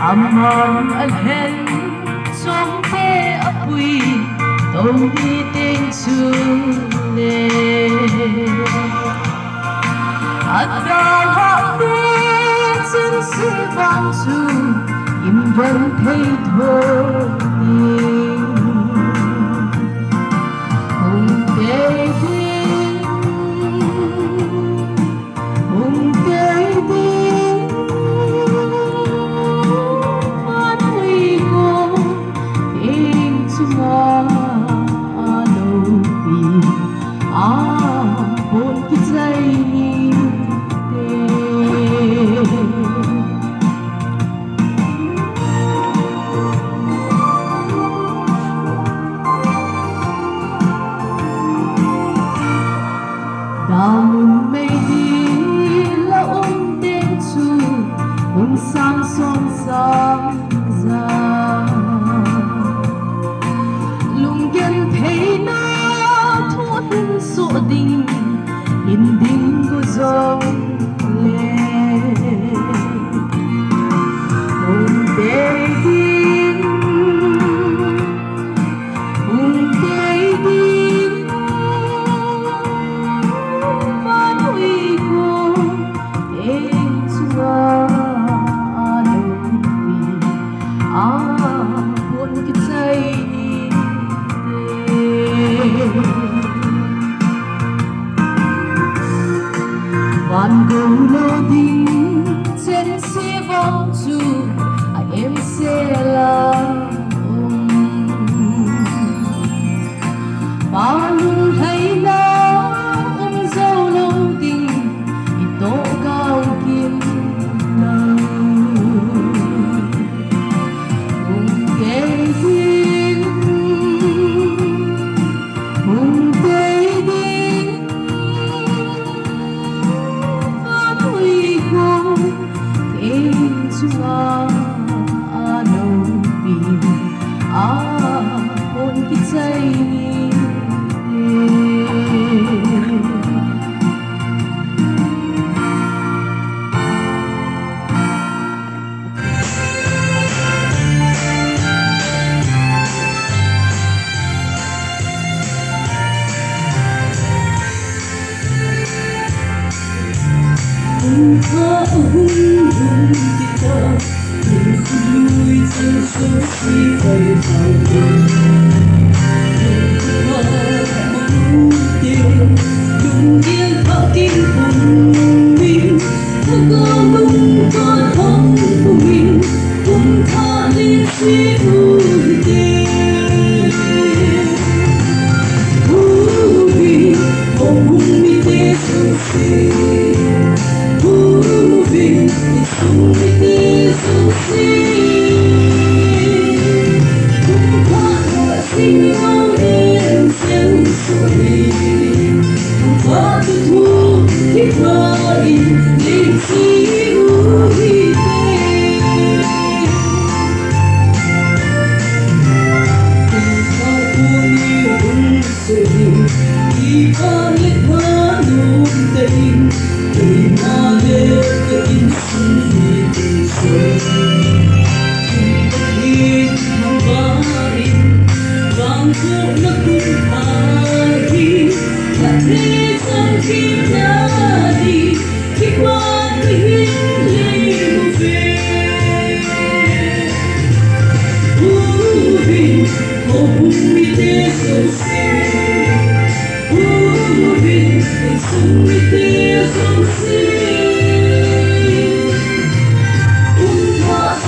Amon alhen trong thế apui tông đi tên chu le Adal học đi chân sĩ vang chu im vẫn thấy thôi hùng tê đi hùng tê đi Damun mây đi là tên chu hùng sang son sang ra lùng gen thấy na thua hin sổ đình hin đình của dòng lệ hùng tê đi hùng tê đi Van gấu lô đinh trên xe vòng chu em sẽ là ba luôn thấy nó dâu lâu tình tổ cao kiếm lâu kê duyên tê đi Chua nâu bì hôn cái dây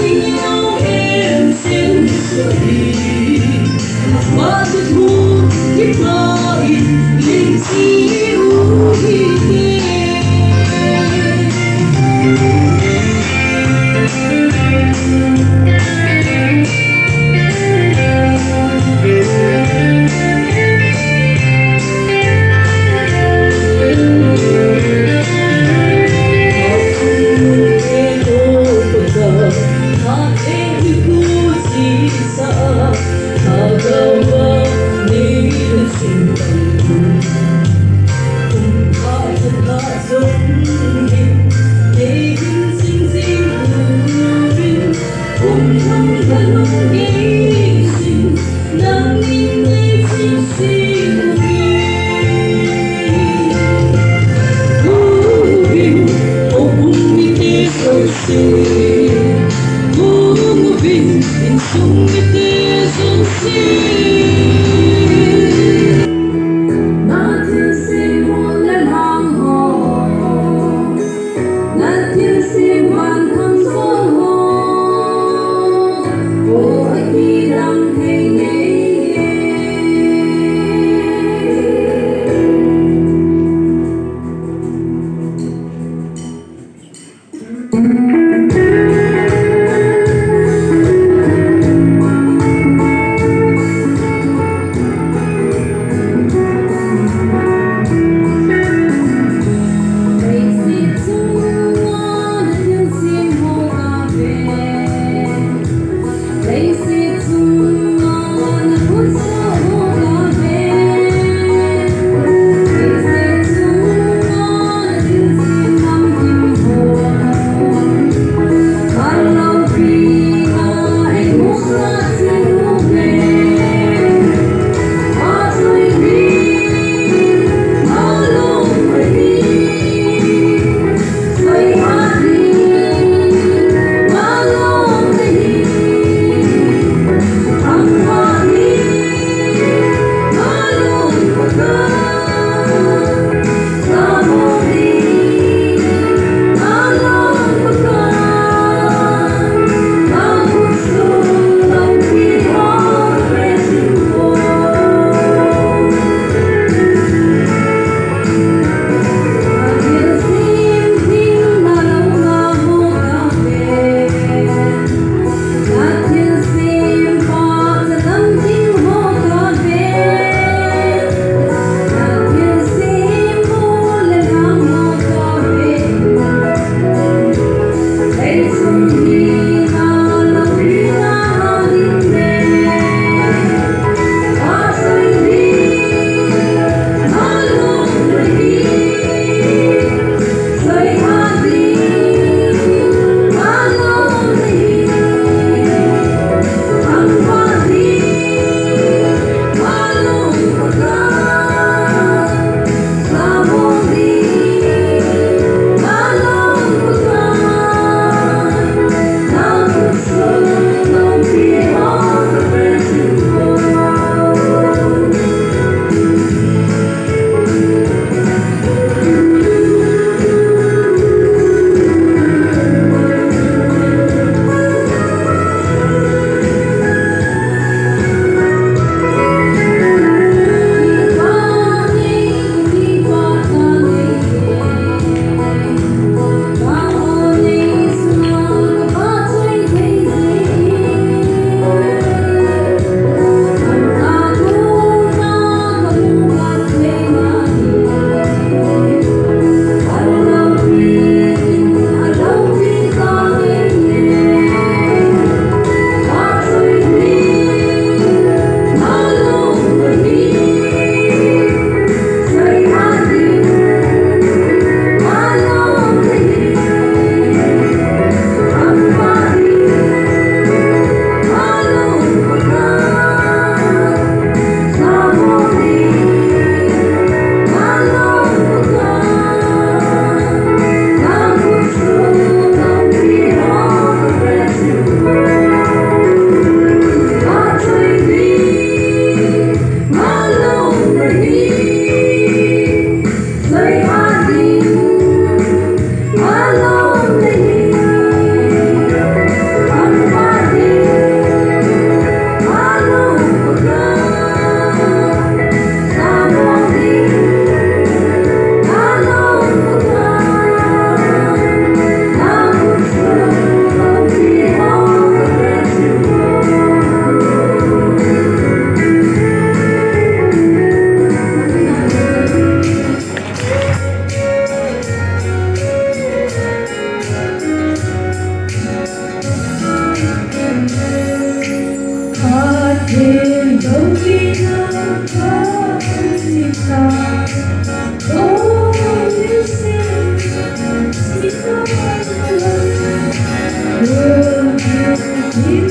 tình yêu em xin gửi qua từ thu kiếp người linh siêu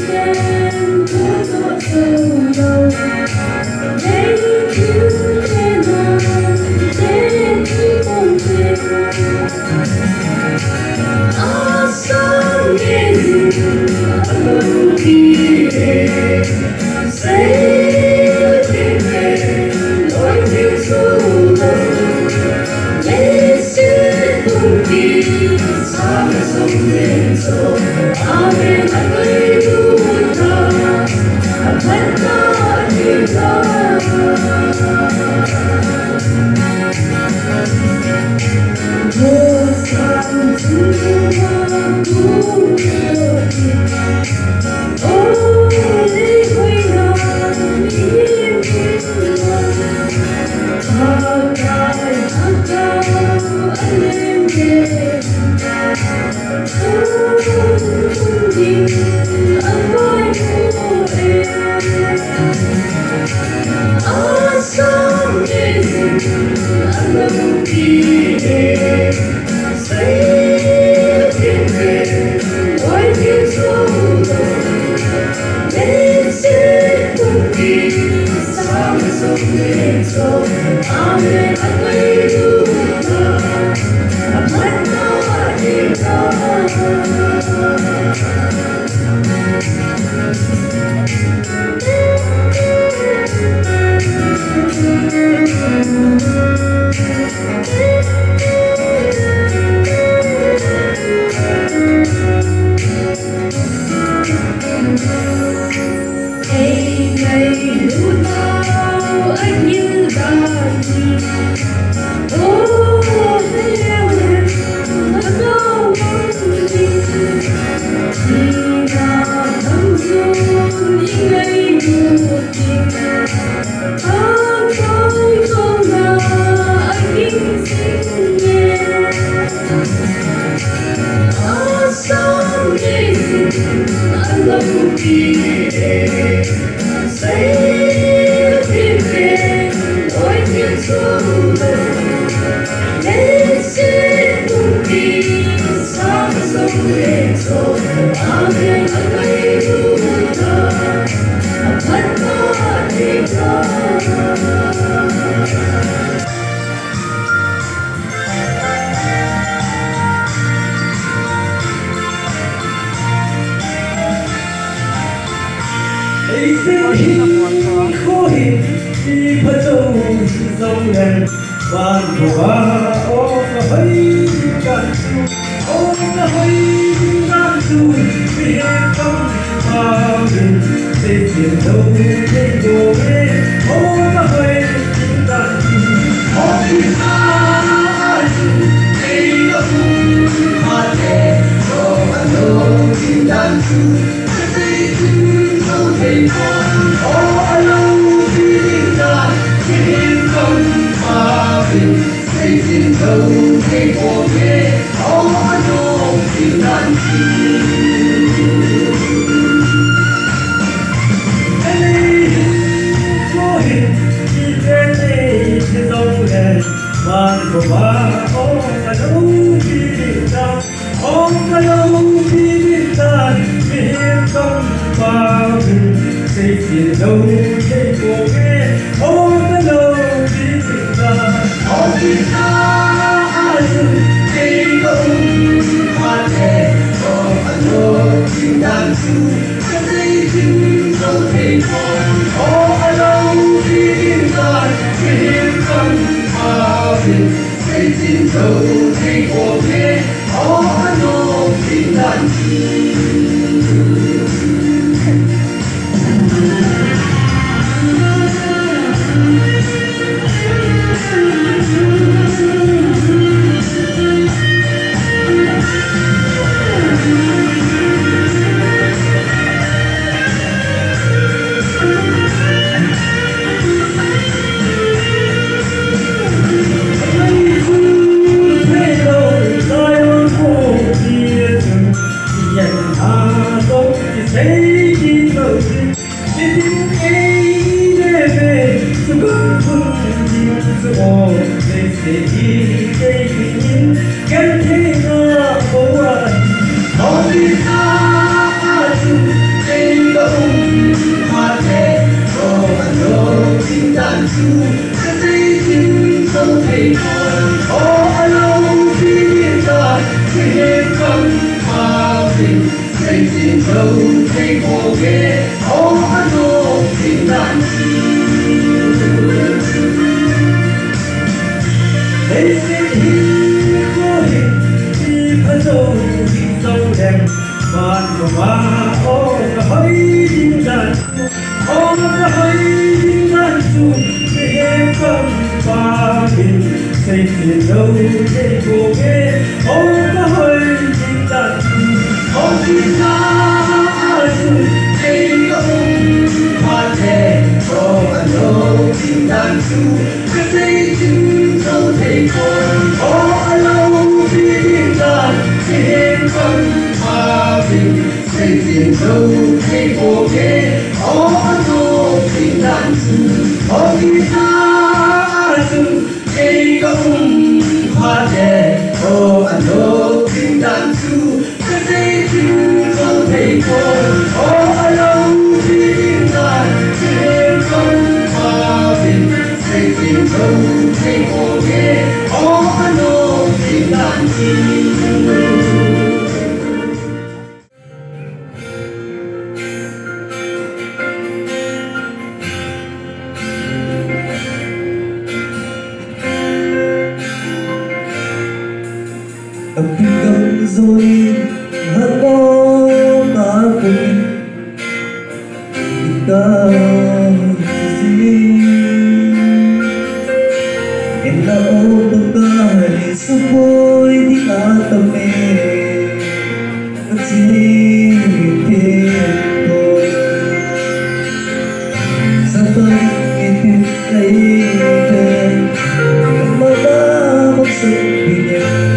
đêm của gió sầu đầu để cứu thế nào để thấy con tim asal đi sẽ tìm về lối thiếu sâu đầu để sẽ không đi xa về sông đêm sâu amen anh ấy luôn thờ anh vẫn ta đi ra vô san chúng ta cũng được ôi đi quay nào im im hai cao anh em về không đi anh nói của em asal anh vẫn đi về sẽ tìm về lối thiếu sâu để sẽ không đi xa về sông đêm sâu amen anh ấy luôn thờ anh vẫn ta đi ra ngày lúc nào anh như đàn ô hãy leo lên thật đâu mong gì khi nào thấm run những ngày mùa tình hát thôi không là anh im xin nghe sao để anh lòng đi sẽ tìm về lối thiên sâu để sẽ cùng đi xa sông đêm sâu amen anh ấy luôn thờ anh vẫn ta đi ra khối đi bắt đầu dòng đèn và hoa ô hơi cạn ô hơi cạn dù vì không bao giờ sẽ chiến đấu để đổ về ô hơi cạn ôi ai đây là cùng mà để cho anh đâu tin đàn dù đây cứ đâu thấy con ô anh đâu tin đàn thiên không mà vì xây dựng đâu thấy có thể ô anh đâu tin đàn bạn của ba ông ta đâu biết ta ông ta đâu biết ta biết không bao giờ xây dựng đâu để cô nghe ông ta đâu biết ta ông biết ta ai rồi đây không mà để cho anh đâu tin đàn chú cho đây tin đâu thấy con ông ta đâu biết ta biết không xây dựng đâu thấy có thể có nó tin đàn Hãy subscribe thể có anh lô tình đàn chú cái dây chim không thể còn anh lô tình đàn chỉ hết không hòa bình dây chim không thể có ghé anh lô tình đàn để xin hi khó hình đi phải dâu đi dâu đèn bạn của ba ô cả hơi đi đàn ô cả hơi đi đàn chú để hết con ba bình xây dựng đâu để cô ghé ô cả hơi đi đàn ô khi ta chú để ông hoa thể ô cả lô đi đàn chú cái dây chim không thể còn ô anh lâu đi đàn chỉ hết con hòa bình xây dựng đâu để cô ghé ô anh lô đi đàn chú ô khi ta chú để ông hoa thể ô anh lô đi đàn chú cái dây chim không thể còn ô anh lâu đi đàn chỉ hết con hòa bình xây dựng đâu để cô ghé ô anh lô đi đàn chú âm thanh cầm rồi hát có ba cùng ta gì em đã ôm bông ca để sắp vui đi ta tâm em bất gì thế thôi sao tôi nghe tiếng đây về mà ta mất sự vì nhau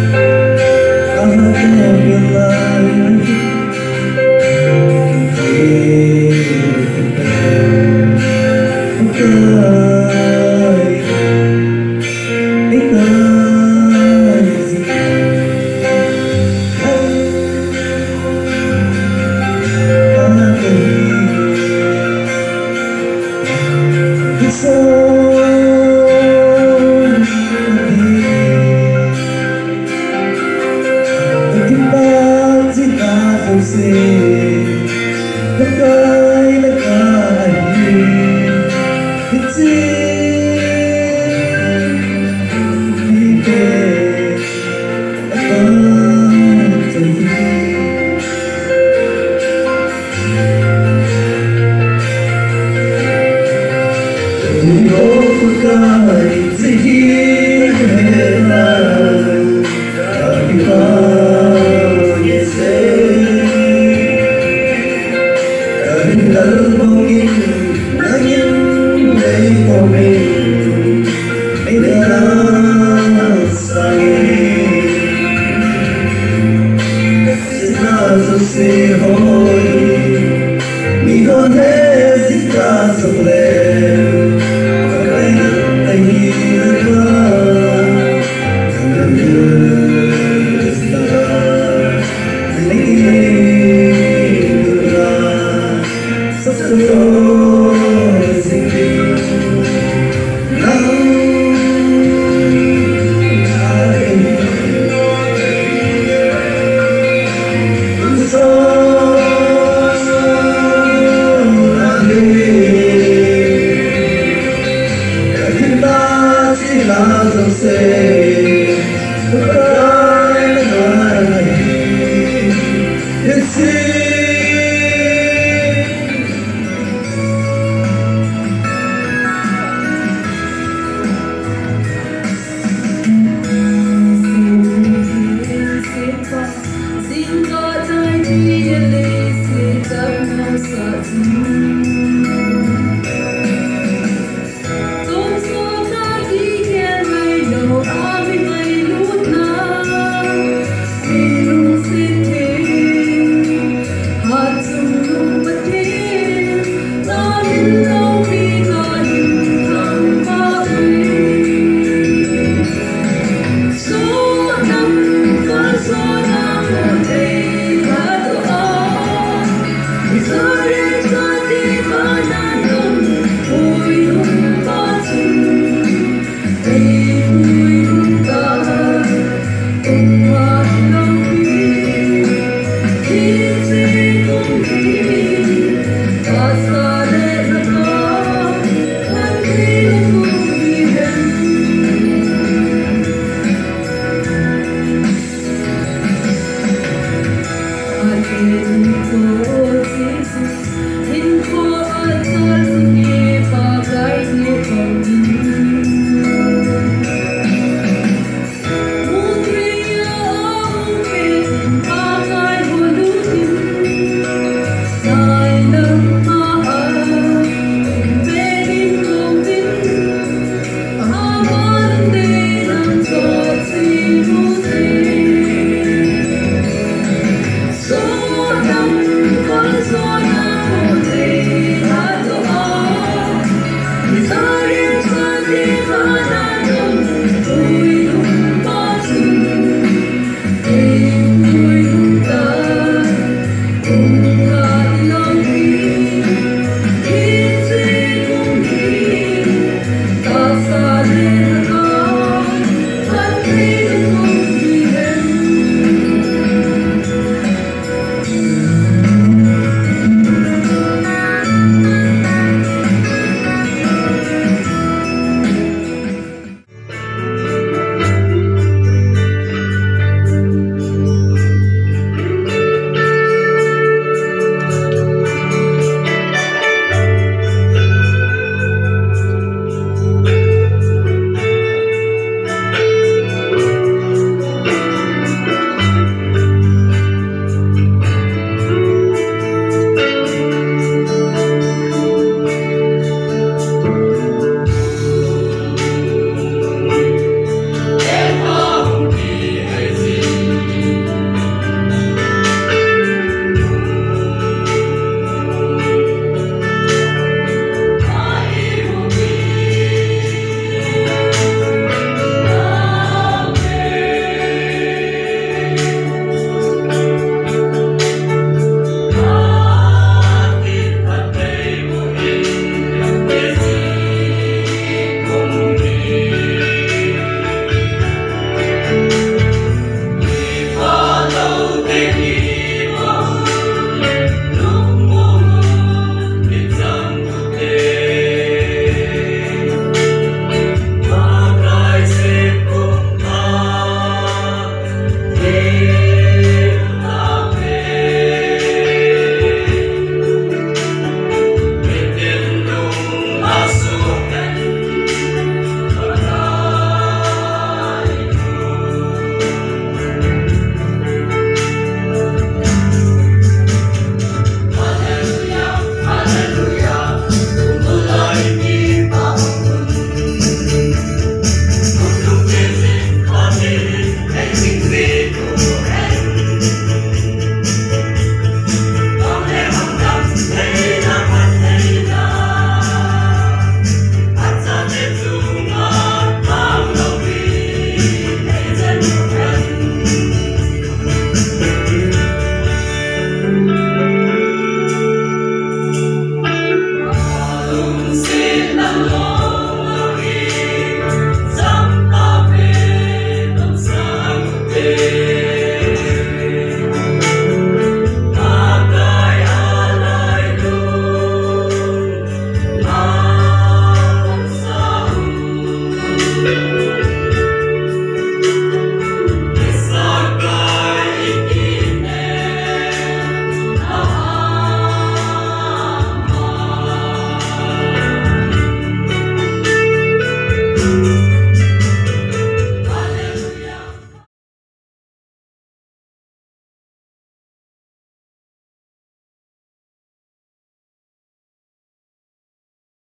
love